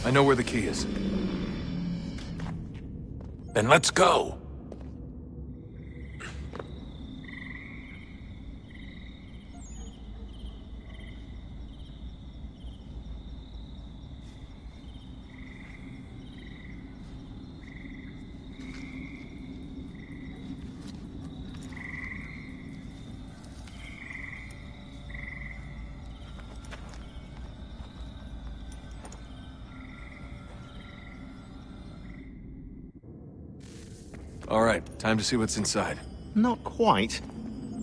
I know where the key is. Then let's go! All right, time to see what's inside. Not quite.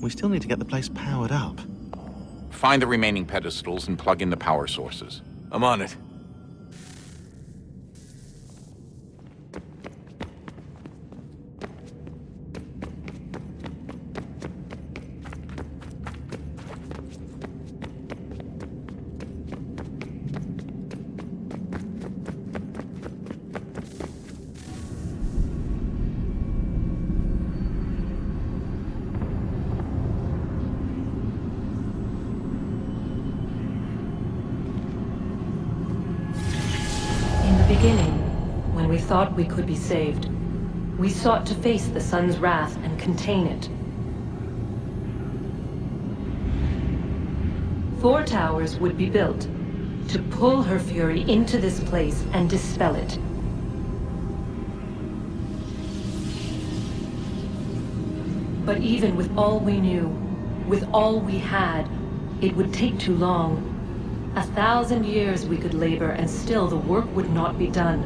We still need to get the place powered up. Find the remaining pedestals and plug in the power sources. I'm on it. Beginning, when we thought we could be saved, we sought to face the sun's wrath and contain it. 4 towers would be built to pull her fury into this place and dispel it. But even with all we knew, with all we had, it would take too long. 1,000 years we could labor, and still the work would not be done.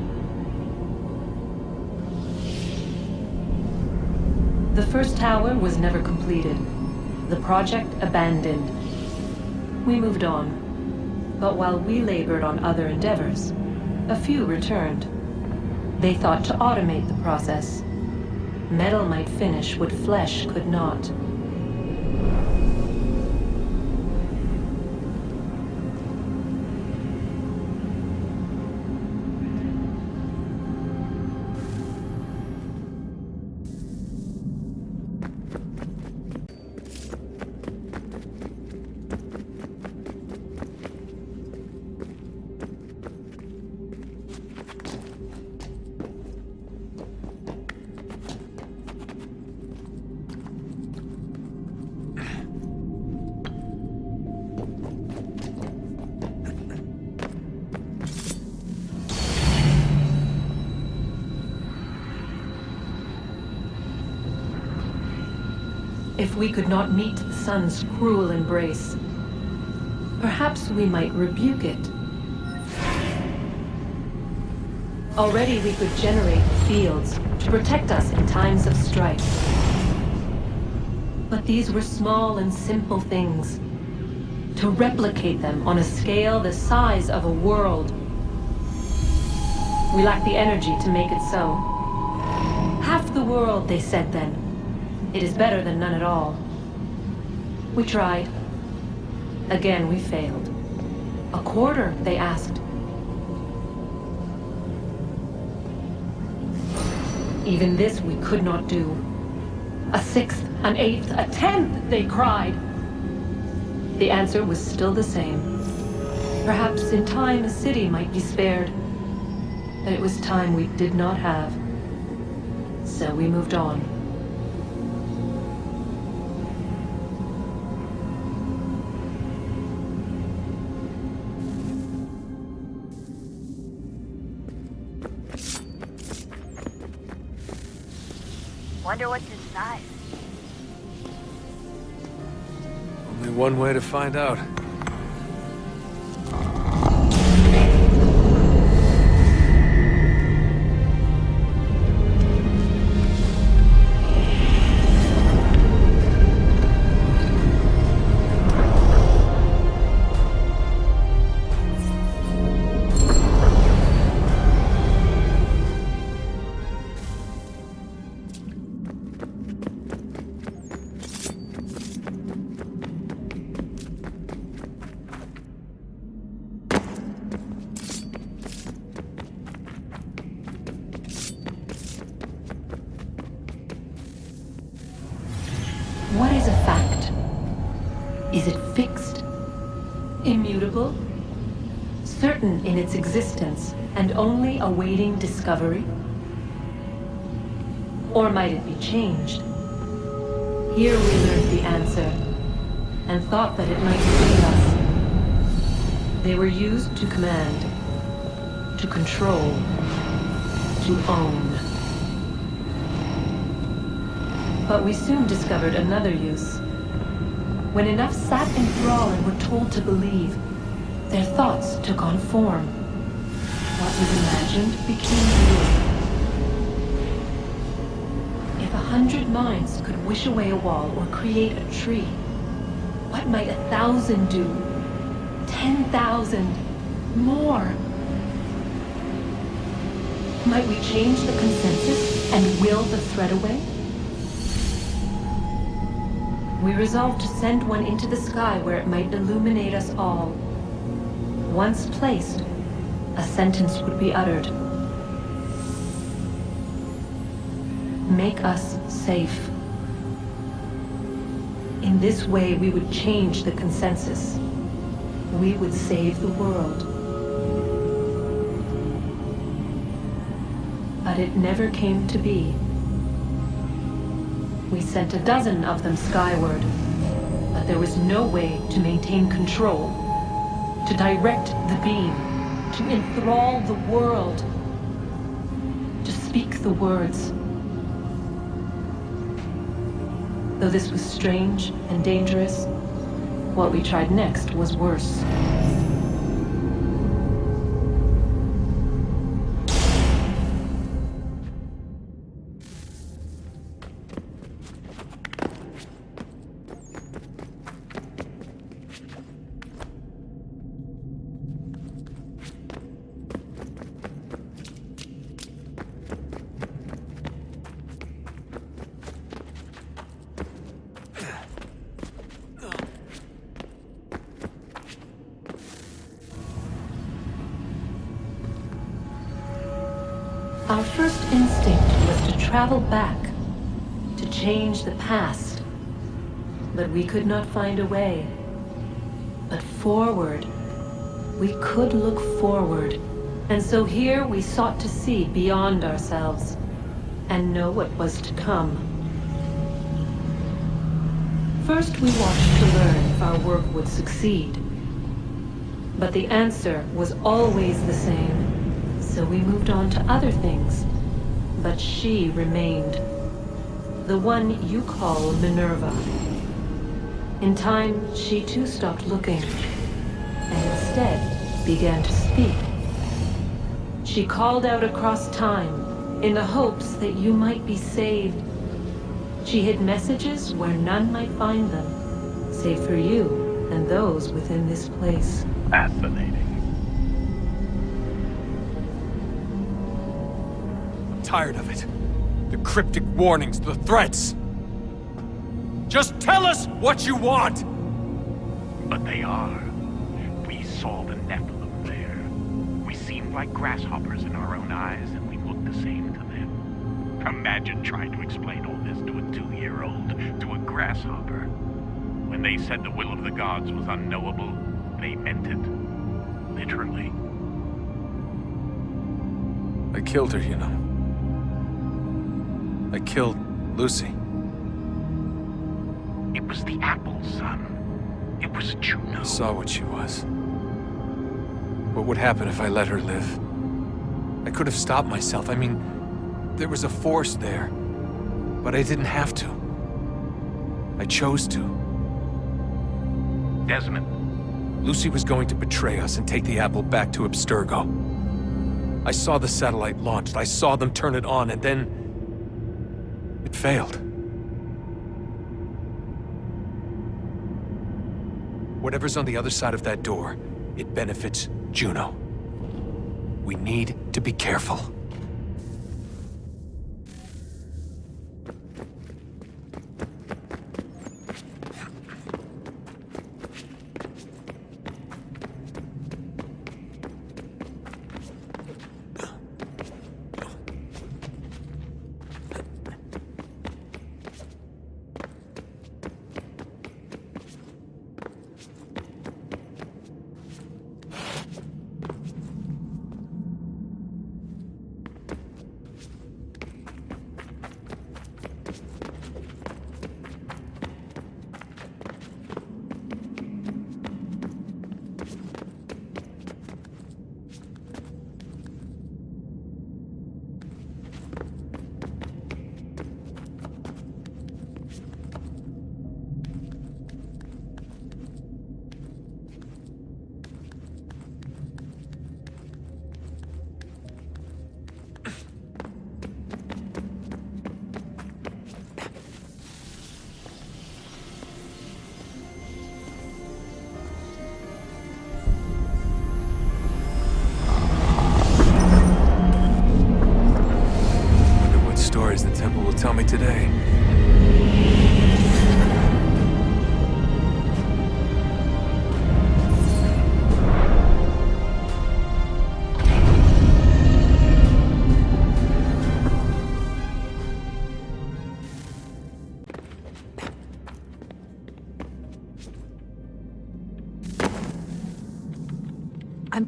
The first tower was never completed. The project abandoned. We moved on. But while we labored on other endeavors, a few returned. They thought to automate the process. Metal might finish what flesh could not. If we could not meet the sun's cruel embrace, perhaps we might rebuke it. Already we could generate fields to protect us in times of strife. But these were small and simple things. To replicate them on a scale the size of a world, we lacked the energy to make it so. Half the world, they said then. It is better than none at all. We tried. Again, we failed. A quarter, they asked. Even this we could not do. A 6th, an 8th, a 10th, they cried. The answer was still the same. Perhaps in time a city might be spared. But it was time we did not have. So we moved on. Wonder what's inside. Only one way to find out. certain in its existence and only awaiting discovery? Or might it be changed? Here we learned the answer, and thought that it might save us. They were used to command, to control, to own. But we soon discovered another use. When enough sat in thrall and were told to believe, their thoughts took on form. What was imagined became real. If 100 minds could wish away a wall or create a tree, what might 1,000 do? 10,000? More? Might we change the consensus and will the thread away? We resolved to send one into the sky where it might illuminate us all. Once placed, a sentence would be uttered. Make us safe. In this way, we would change the consensus. We would save the world. But it never came to be. We sent a dozen of them skyward, but there was no way to maintain control, to direct the beam, to enthrall the world, to speak the words. Though this was strange and dangerous, what we tried next was worse. Our first instinct was to travel back, to change the past. But we could not find a way. But forward, we could look forward. And so here we sought to see beyond ourselves, and know what was to come. First we watched to learn if our work would succeed. But the answer was always the same. So we moved on to other things, but she remained. The one you call Minerva. In time, she too stopped looking, and instead began to speak. She called out across time, in the hopes that you might be saved. She hid messages where none might find them, save for you and those within this place. Fascinating. Tired of it. The cryptic warnings, the threats. Just tell us what you want! But they are. We saw the Nephilim there. We seemed like grasshoppers in our own eyes, and we looked the same to them. Imagine trying to explain all this to a 2-year-old, to a grasshopper. When they said the will of the gods was unknowable, they meant it. Literally. I killed her, you know. I killed Lucy. It was the apple, son. It was Juno. I saw what she was. What would happen if I let her live? I could have stopped myself. I mean, there was a force there. But I didn't have to. I chose to. Desmond. Lucy was going to betray us and take the apple back to Abstergo. I saw the satellite launched. I saw them turn it on, and then it failed. Whatever's on the other side of that door, it benefits Juno. We need to be careful.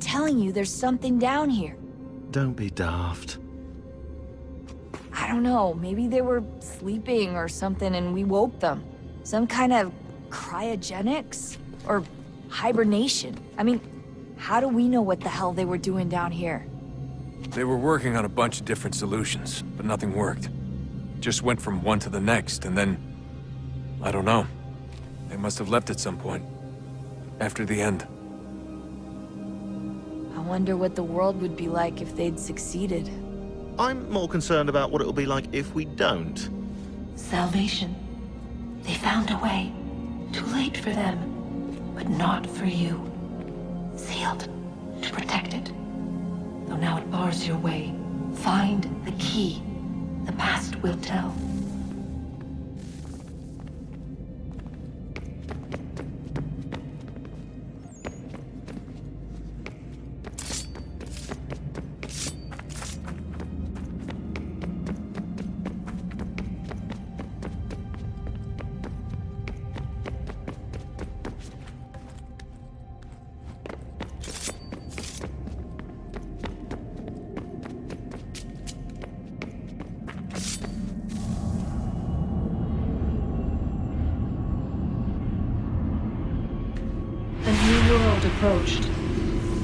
telling you there's something down here. Don't be daft. I don't know, maybe they were sleeping or something and we woke them. Some kind of cryogenics? Or hibernation? I mean, how do we know what the hell they were doing down here? They were working on a bunch of different solutions, but nothing worked. Just went from one to the next, and then... I don't know. They must have left at some point. After the end. I wonder what the world would be like if they'd succeeded. I'm more concerned about what it'll be like if we don't. Salvation. They found a way. Too late for them, but not for you. Sealed to protect it. Though now it bars your way. Find the key. The past will tell. Approached,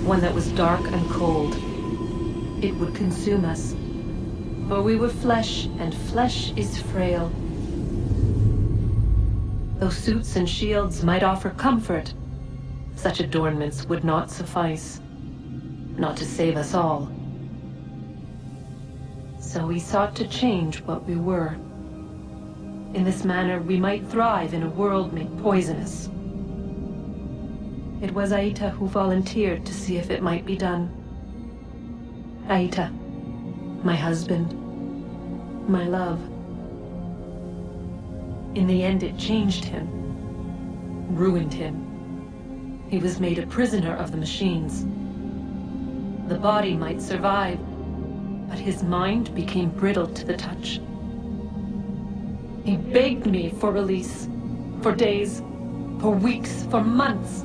one that was dark and cold. It would consume us, for we were flesh, and flesh is frail. Though suits and shields might offer comfort, such adornments would not suffice, not to save us all. So we sought to change what we were. In this manner, we might thrive in a world made poisonous. It was Aita who volunteered to see if it might be done. Aita, my husband, my love. In the end, it changed him, ruined him. He was made a prisoner of the machines. The body might survive, but his mind became brittle to the touch. He begged me for release, for days, for weeks, for months.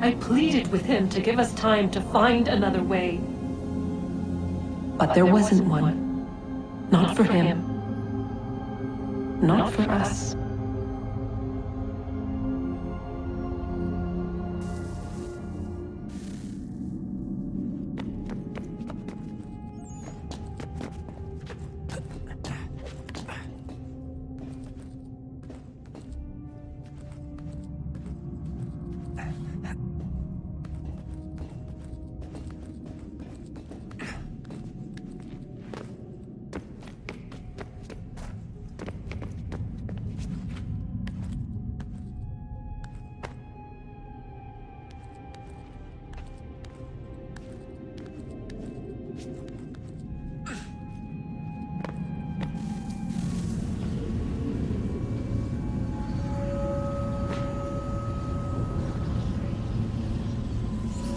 I pleaded with him to give us time to find another way. But there wasn't one. Not for him. Not for us.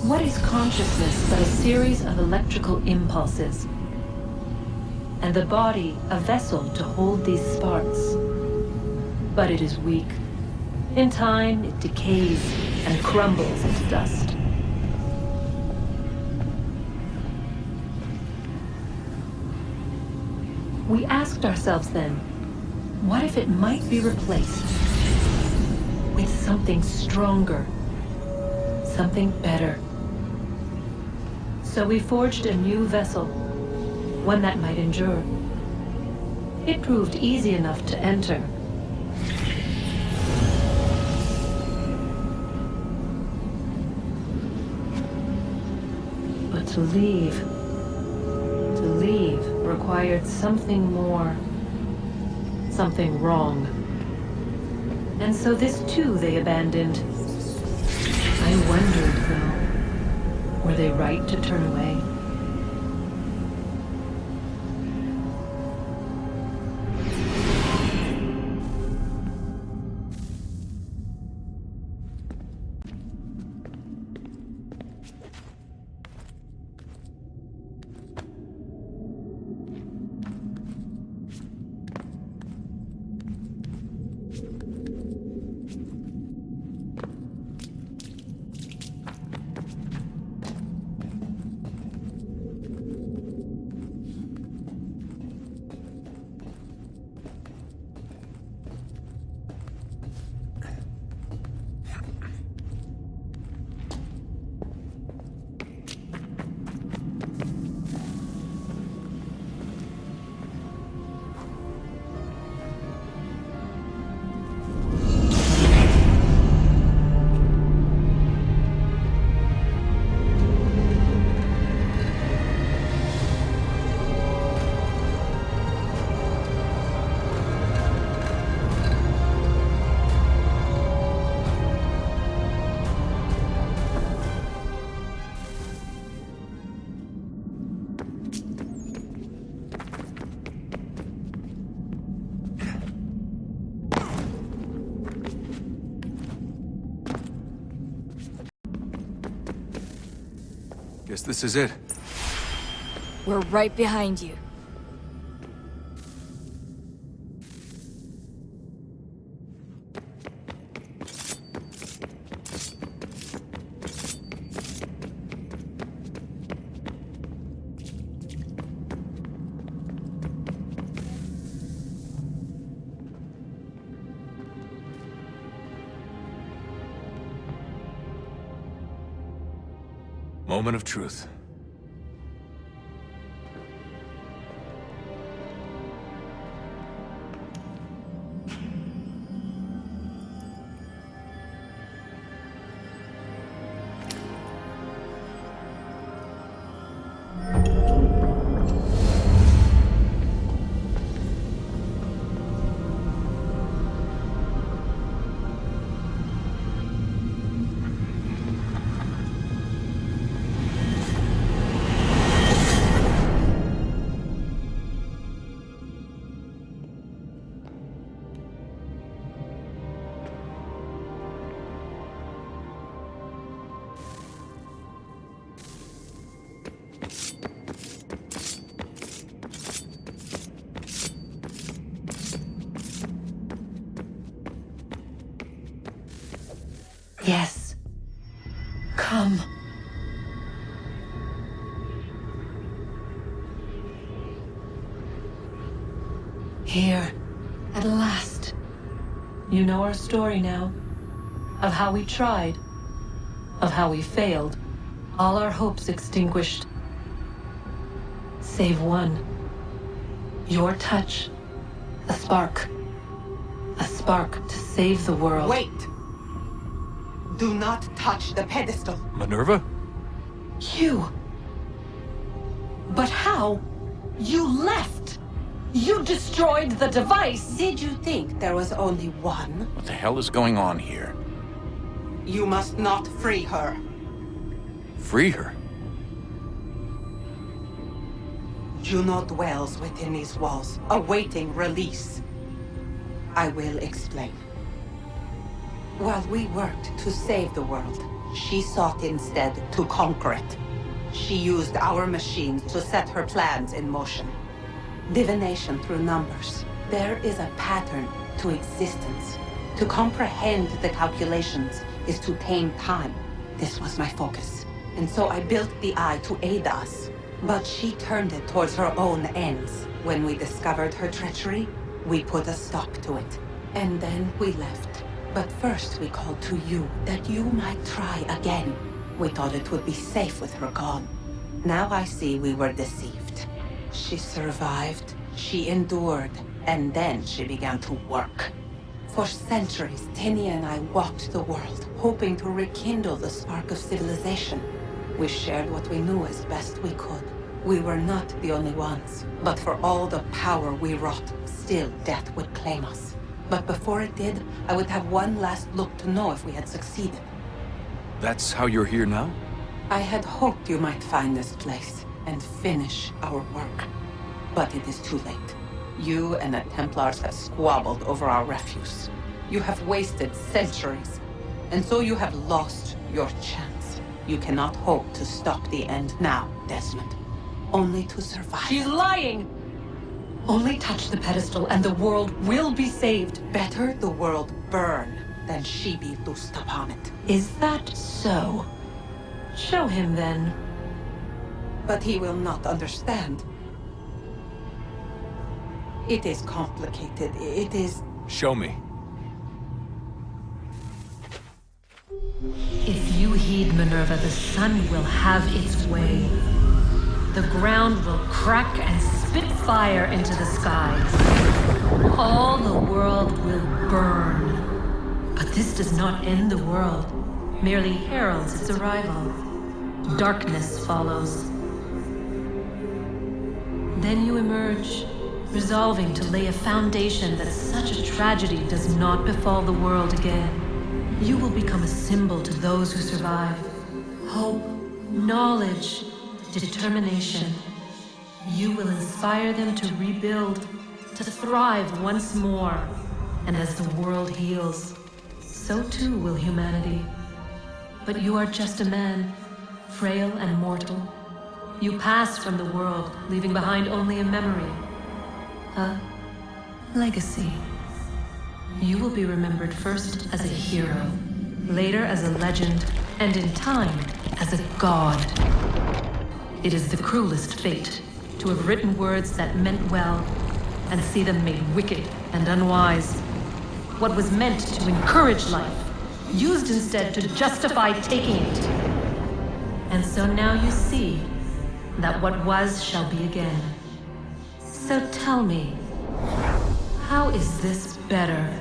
What is consciousness but a series of electrical impulses? And the body a vessel to hold these sparks. But it is weak. In time, it decays and crumbles into dust. We asked ourselves then, what if it might be replaced with something stronger, something better? So we forged a new vessel, one that might endure. It proved easy enough to enter. But to leave required something more, something wrong. And so this too they abandoned. I wondered, though, were they right to turn away? Guess this is it. We're right behind you. Moment of truth. Yes. Come. Here, at last. You know our story now. Of how we tried. Of how we failed. All our hopes extinguished. Save one. Your touch. A spark. A spark to save the world. Wait! Do not touch the pedestal. Minerva? You. But how? You left. You destroyed the device. Did you think there was only one? What the hell is going on here? You must not free her. Free her? Juno dwells within these walls, awaiting release. I will explain. While we worked to save the world, she sought instead to conquer it. She used our machines to set her plans in motion. Divination through numbers. There is a pattern to existence. To comprehend the calculations is to tame time. This was my focus. And so I built the eye to aid us. But she turned it towards her own ends. When we discovered her treachery, we put a stop to it. And then we left. But first we called to you, that you might try again. We thought it would be safe with her gone. Now I see we were deceived. She survived, she endured, and then she began to work. For centuries, Tinia and I walked the world, hoping to rekindle the spark of civilization. We shared what we knew as best we could. We were not the only ones, but for all the power we wrought, still death would claim us. But before it did, I would have one last look to know if we had succeeded. That's how you're here now? I had hoped you might find this place and finish our work. But it is too late. You and the Templars have squabbled over our refuse. You have wasted centuries, and so you have lost your chance. You cannot hope to stop the end now, Desmond. Only to survive. She's lying! Only touch the pedestal and the world will be saved. Better the world burn than she be loosed upon it. Is that so? Show him then. But he will not understand. It is complicated. It is... Show me. If you heed Minerva, the sun will have its way. The ground will crack and spit fire into the skies. All the world will burn. But this does not end the world, merely heralds its arrival. Darkness follows. Then you emerge, resolving to lay a foundation that such a tragedy does not befall the world again. You will become a symbol to those who survive. Hope, knowledge, determination. You will inspire them to rebuild, to thrive once more. And as the world heals, so too will humanity. But you are just a man, frail and mortal. You pass from the world, leaving behind only a memory. A legacy. You will be remembered first as a hero, later as a legend, and in time, as a god. It is the cruelest fate to have written words that meant well, and see them made wicked and unwise. What was meant to encourage life, used instead to justify taking it. And so now you see that what was shall be again. So tell me, how is this better?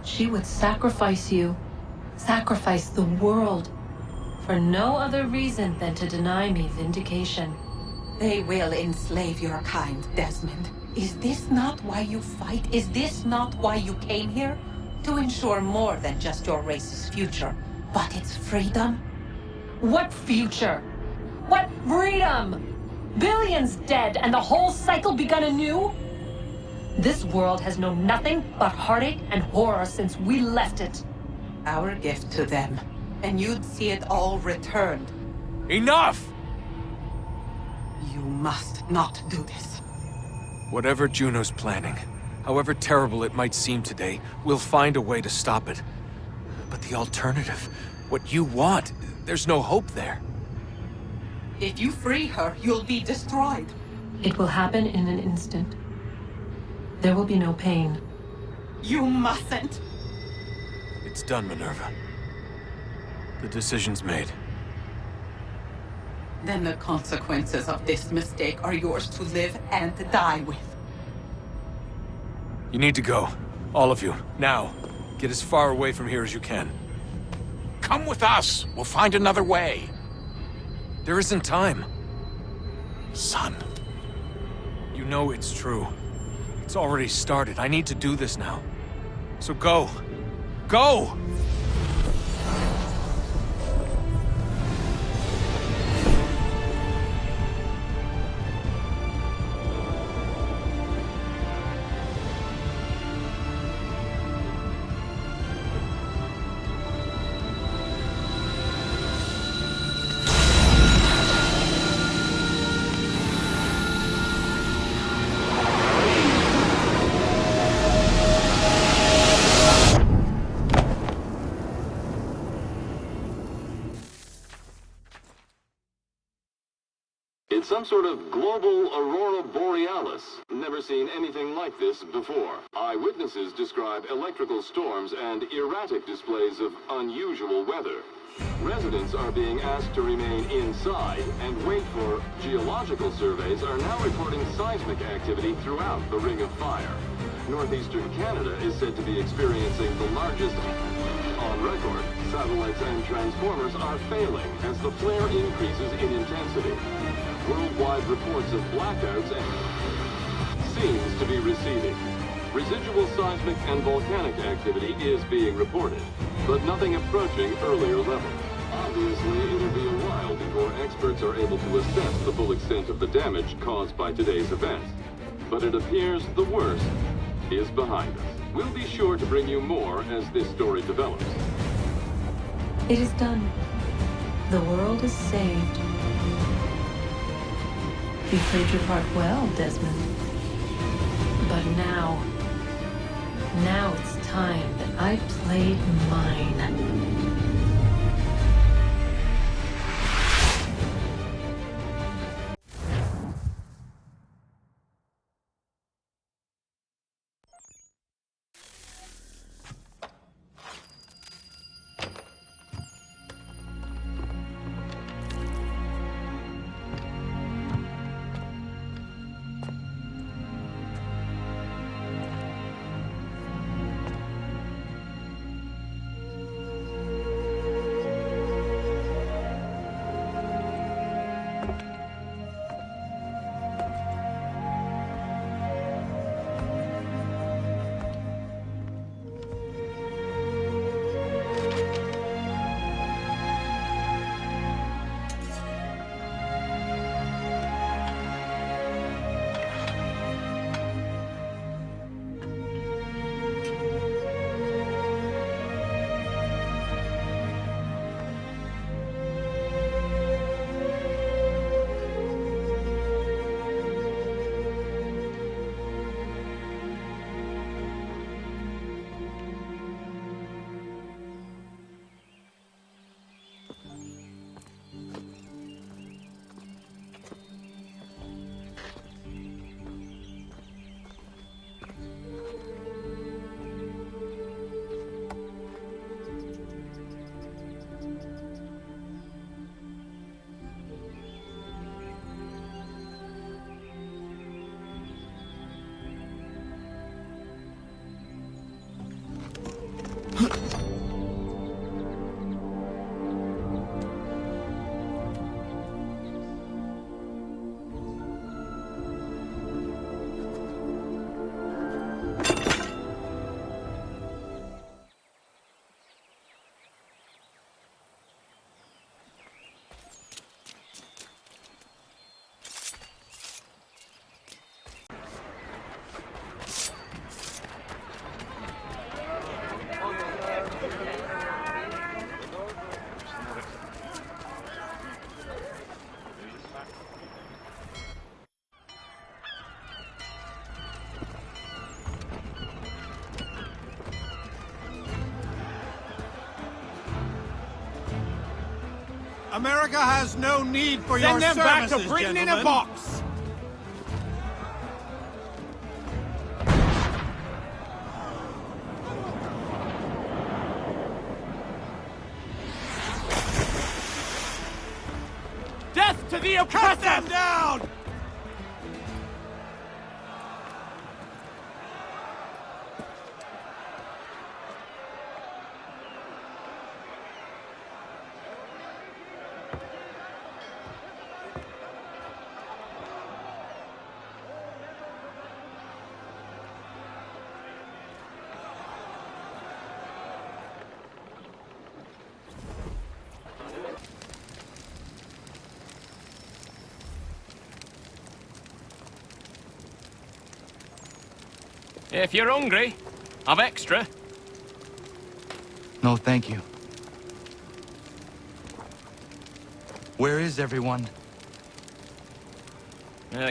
She would sacrifice you, sacrifice the world, for no other reason than to deny me vindication. They will enslave your kind, Desmond. Is this not why you fight? Is this not why you came here? To ensure more than just your race's future, but its freedom? What future? What freedom? Billions dead and the whole cycle begun anew? This world has known nothing but heartache and horror since we left it. Our gift to them, and you'd see it all returned. Enough! You must not do this. Whatever Juno's planning, however terrible it might seem today, we'll find a way to stop it. But the alternative, what you want, there's no hope there. If you free her, you'll be destroyed. It will happen in an instant. There will be no pain. You mustn't. It's done, Minerva. The decision's made. Then the consequences of this mistake are yours to live and die with. You need to go. All of you. Now. Get as far away from here as you can. Come with us. We'll find another way. There isn't time. Son. You know it's true. It's already started. I need to do this now. So go. Go! It's some sort of global aurora borealis. Never seen anything like this before. Eyewitnesses describe electrical storms and erratic displays of unusual weather. Residents are being asked to remain inside and wait for geological surveys are now reporting seismic activity throughout the Ring of Fire. Northeastern Canada is said to be experiencing the largest on record. Satellites and transformers are failing as the flare increases in intensity. Worldwide reports of blackouts seems to be receding. Residual seismic and volcanic activity is being reported, but nothing approaching earlier levels. Obviously, it'll be a while before experts are able to assess the full extent of the damage caused by today's events. But it appears the worst is behind us. We'll be sure to bring you more as this story develops. It is done. The world is saved. You played your part well, Desmond. But now it's time that I played mine. America has no need for your Send them back services, to Britain in a gentlemen. box! Death to the oppressor! Cut them down! If you're hungry, I've extra. No, thank you. Where is everyone?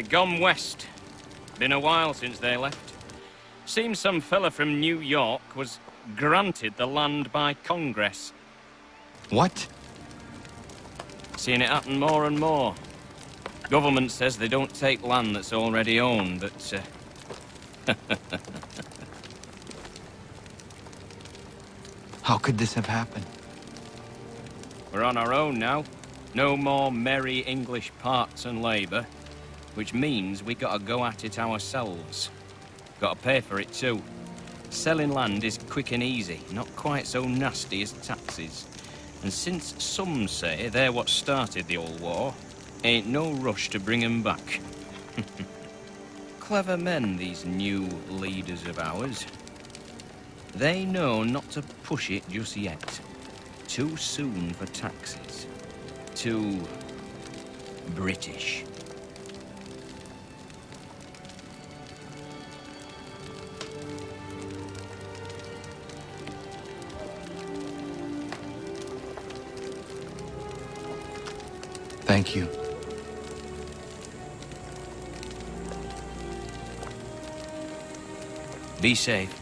Gone west. Been a while since they left. Seems some fella from New York was granted the land by Congress. What? Seeing it happen more and more. Government says they don't take land that's already owned, but How could this have happened? we're on our own now. No more merry English parts and labour, which means we gotta go at it ourselves. Gotta pay for it too. Selling land is quick and easy, not quite so nasty as taxes. And since some say they're what started the old war, ain't no rush to bring 'em back. Clever men, these new leaders of ours. They know not to push it just yet. Too soon for taxes. Too British. Thank you. Be safe.